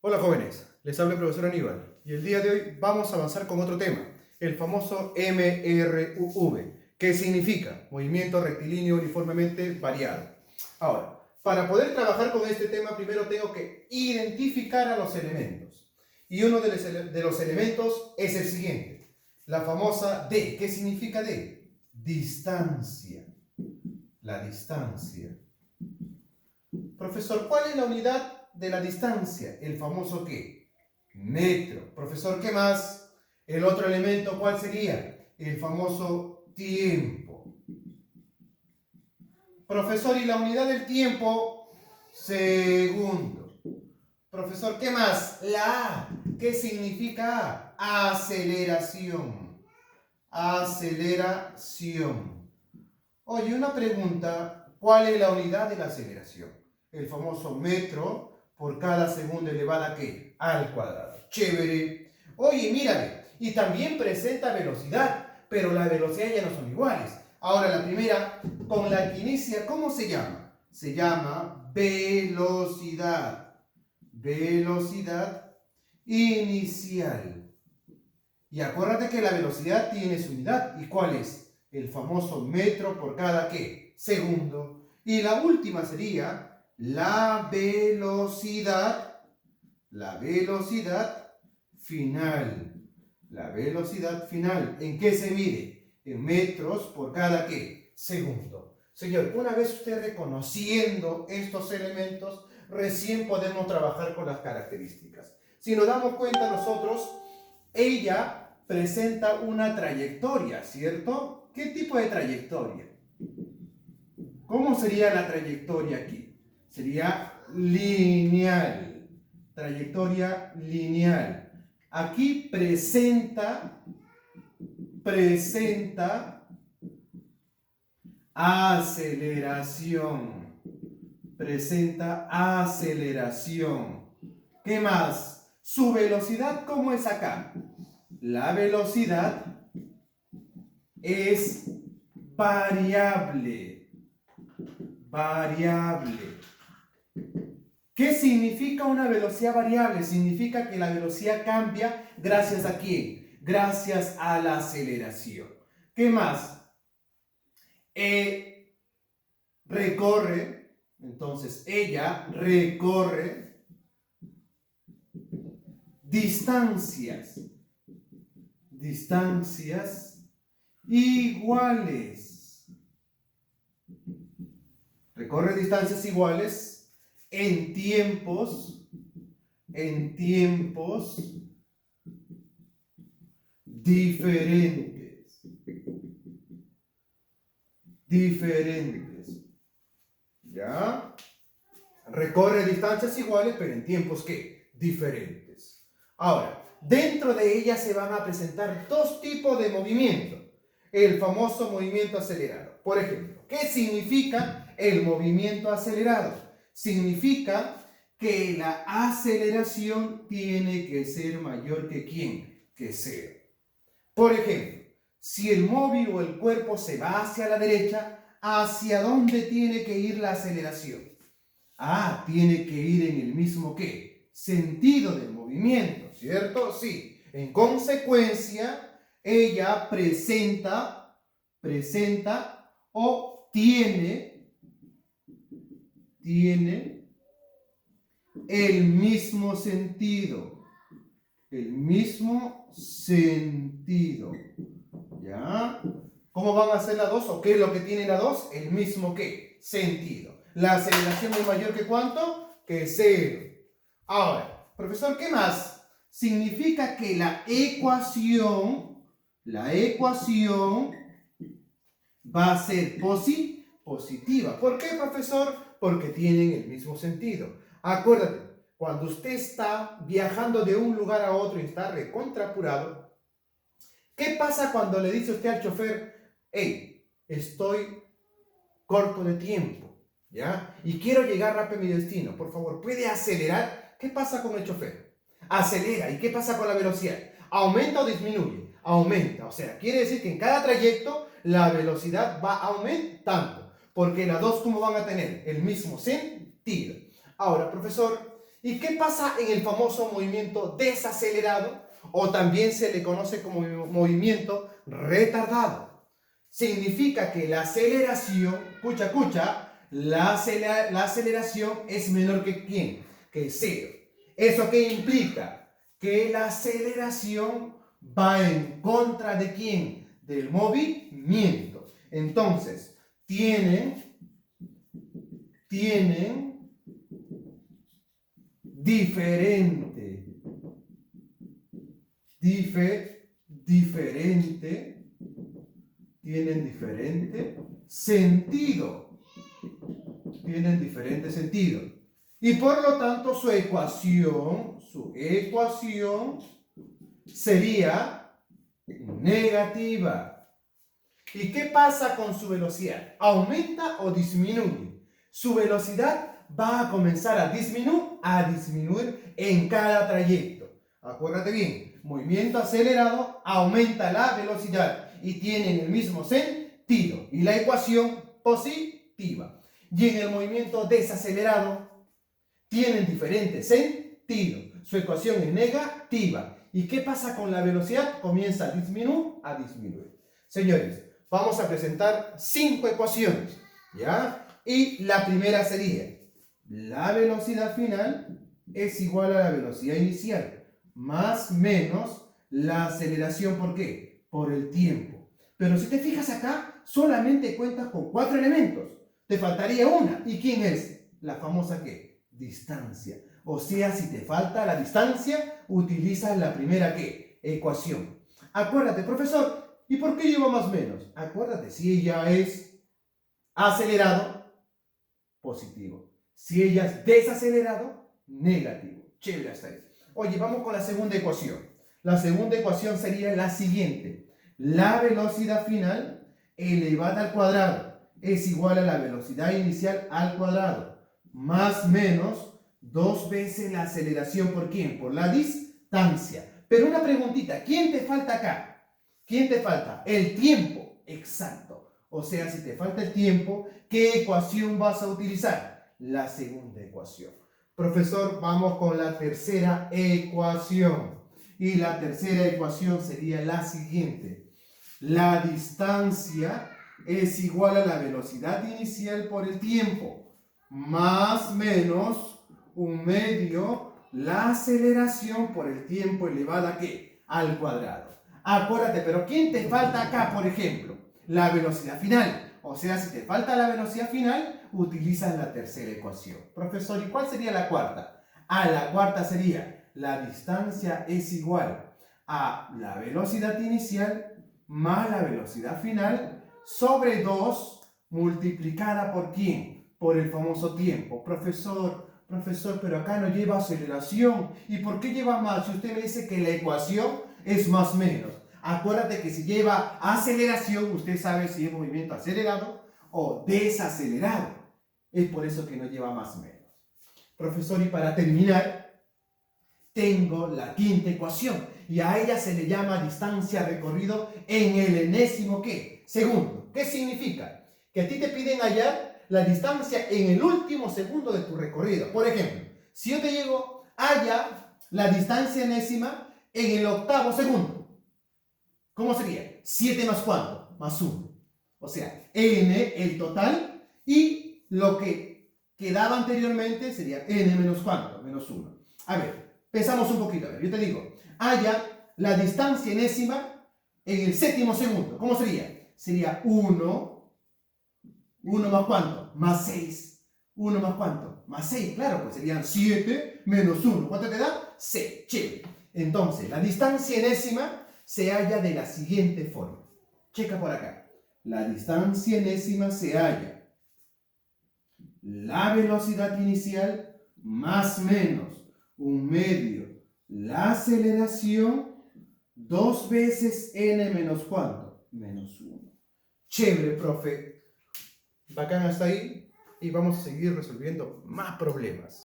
Hola jóvenes, les habla el profesor Aníbal y el día de hoy vamos a avanzar con otro tema, el famoso MRUV, que significa movimiento rectilíneo uniformemente variado. Ahora, para poder trabajar con este tema primero tengo que identificar a los elementos y uno de los elementos es el siguiente, la famosa D. ¿Qué significa D? Distancia, la distancia. Profesor, ¿cuál es la unidad de la distancia? El famoso ¿qué? Metro. Profesor, ¿qué más? El otro elemento, ¿cuál sería? El famoso tiempo. Profesor, ¿y la unidad del tiempo? Segundo. Profesor, ¿qué más? La A. ¿Qué significa A? Aceleración. Aceleración. Oye, una pregunta, ¿cuál es la unidad de la aceleración? El famoso metro por cada segundo elevado ¿a qué? Al cuadrado. Chévere. Oye, mírame, y también presenta velocidad, pero las velocidades ya no son iguales. Ahora la primera, con la que inicia, ¿cómo se llama? Se llama velocidad. Velocidad inicial. Y acuérdate que la velocidad tiene su unidad. ¿Y cuál es? El famoso metro por cada ¿qué? Segundo. Y la última sería la velocidad final. La velocidad final. ¿En qué se mide? En metros por cada ¿qué? Segundo. Señor, una vez usted reconociendo estos elementos, recién podemos trabajar con las características. Si nos damos cuenta nosotros, ella presenta una trayectoria, ¿cierto? ¿Qué tipo de trayectoria? ¿Cómo sería la trayectoria aquí? Sería lineal. Trayectoria lineal. Aquí presenta aceleración. Presenta aceleración. ¿Qué más? Su velocidad, ¿cómo es acá? La velocidad es variable. Variable. ¿Qué significa una velocidad variable? Significa que la velocidad cambia gracias a quién? Gracias a la aceleración. ¿Qué más? Recorre, entonces ella recorre distancias iguales. Recorre distancias iguales en tiempos diferentes. ¿Ya? Recorre distancias iguales, pero en tiempos ¿qué? Diferentes. Ahora, dentro de ella se van a presentar dos tipos de movimiento. El famoso movimiento acelerado. Por ejemplo, ¿qué significa el movimiento acelerado? Significa que la aceleración tiene que ser mayor que ¿quién? Que cero. Por ejemplo, si el móvil o el cuerpo se va hacia la derecha, ¿hacia dónde tiene que ir la aceleración? Tiene que ir en el mismo ¿qué? Sentido del movimiento, ¿cierto? Sí. En consecuencia, ella presenta o tiene el mismo sentido. El mismo sentido. ¿Ya? ¿Cómo van a ser las dos? ¿O qué es lo que tiene la dos? El mismo ¿qué? Sentido. La aceleración es mayor que ¿cuánto? Que cero. Ahora, profesor, ¿qué más? Significa que la ecuación va a ser positiva. ¿Por qué, profesor? Porque tienen el mismo sentido. Acuérdate, cuando usted está viajando de un lugar a otro y está recontra apurado, ¿qué pasa cuando le dice usted al chofer, hey, estoy corto de tiempo, ¿ya? Y quiero llegar rápido a mi destino, por favor, ¿puede acelerar? ¿Qué pasa con el chofer? Acelera. ¿Y qué pasa con la velocidad? ¿Aumenta o disminuye? Aumenta. O sea, quiere decir que en cada trayecto la velocidad va aumentando, porque las dos, ¿cómo van a tener? El mismo sentido. Ahora, profesor, ¿Y qué pasa en el famoso movimiento desacelerado? O también se le conoce como movimiento retardado. Significa que la aceleración, la aceleración es menor que ¿quién? Que cero. ¿Eso qué implica? Que la aceleración va en contra de ¿quién? Del movimiento. Entonces, tienen diferente sentido. Tienen diferente sentido. Y por lo tanto su ecuación sería negativa. ¿Y qué pasa con su velocidad? ¿Aumenta o disminuye? Su velocidad va a comenzar a disminuir en cada trayecto. Acuérdate bien, movimiento acelerado aumenta la velocidad y tienen el mismo sentido y la ecuación positiva. Y en el movimiento desacelerado tienen diferente sentido. Su ecuación es negativa. ¿Y qué pasa con la velocidad? Comienza a disminuir. Señores, vamos a presentar 5 ecuaciones, ¿ya? Y la primera sería, la velocidad final es igual a la velocidad inicial, más menos la aceleración, ¿por qué? Por el tiempo. Pero si te fijas acá, solamente cuentas con 4 elementos. Te faltaría una. ¿Y quién es? La famosa, ¿qué? Distancia. O sea, si te falta la distancia, utilizas la primera, ¿qué? Ecuación. Acuérdate, profesor, ¿y por qué lleva más menos? Acuérdate, si ella es acelerado, positivo. Si ella es desacelerado, negativo. Chévere hasta ahí. Oye, vamos con la segunda ecuación. La segunda ecuación sería la siguiente. La velocidad final elevada al cuadrado es igual a la velocidad inicial al cuadrado, más menos 2 veces la aceleración. ¿Por quién? Por la distancia. Pero una preguntita, ¿quién te falta acá? ¿Quién te falta? El tiempo. Exacto. O sea, si te falta el tiempo, ¿qué ecuación vas a utilizar? La segunda ecuación. Profesor, vamos con la tercera ecuación. Y la tercera ecuación sería la siguiente. La distancia es igual a la velocidad inicial por el tiempo, más menos 1/2 la aceleración por el tiempo elevada ¿a qué? Al cuadrado. Acuérdate, pero ¿quién te falta acá, por ejemplo? La velocidad final. O sea, si te falta la velocidad final, utilizas la tercera ecuación. Profesor, ¿y cuál sería la cuarta? La cuarta sería, la distancia es igual a la velocidad inicial más la velocidad final sobre 2 multiplicada por ¿quién? Por el famoso tiempo. Profesor, pero acá no lleva aceleración. ¿Y por qué lleva más? Si usted me dice que la ecuación es más menos. Acuérdate que si lleva aceleración, usted sabe si es movimiento acelerado o desacelerado. Es por eso que no lleva más menos. Profesor, y para terminar, tengo la quinta ecuación y a ella se le llama distancia recorrido en el enésimo ¿qué? Segundo. ¿Qué significa? Que a ti te piden hallar la distancia en el último segundo de tu recorrido. Por ejemplo, si yo te digo halla la distancia enésima en el octavo segundo, ¿cómo sería? 7 más ¿cuánto? Más 1. O sea, n el total y lo que quedaba anteriormente sería n menos ¿cuánto? Menos 1. A ver, pensamos un poquito. A ver, yo te digo, halla la distancia enésima en el séptimo segundo. ¿Cómo sería? Sería 1 más ¿cuánto? Más 6. 1 más ¿cuánto? Más 6. Claro, pues serían 7 menos 1. ¿Cuánto te da? 6. Chévere. Entonces, la distancia enésima se halla de la siguiente forma. Checa por acá. La distancia enésima se halla la velocidad inicial más menos 1/2 la aceleración 2 veces n menos ¿cuánto? Menos 1. Chévere, profe. Bacán hasta ahí y vamos a seguir resolviendo más problemas.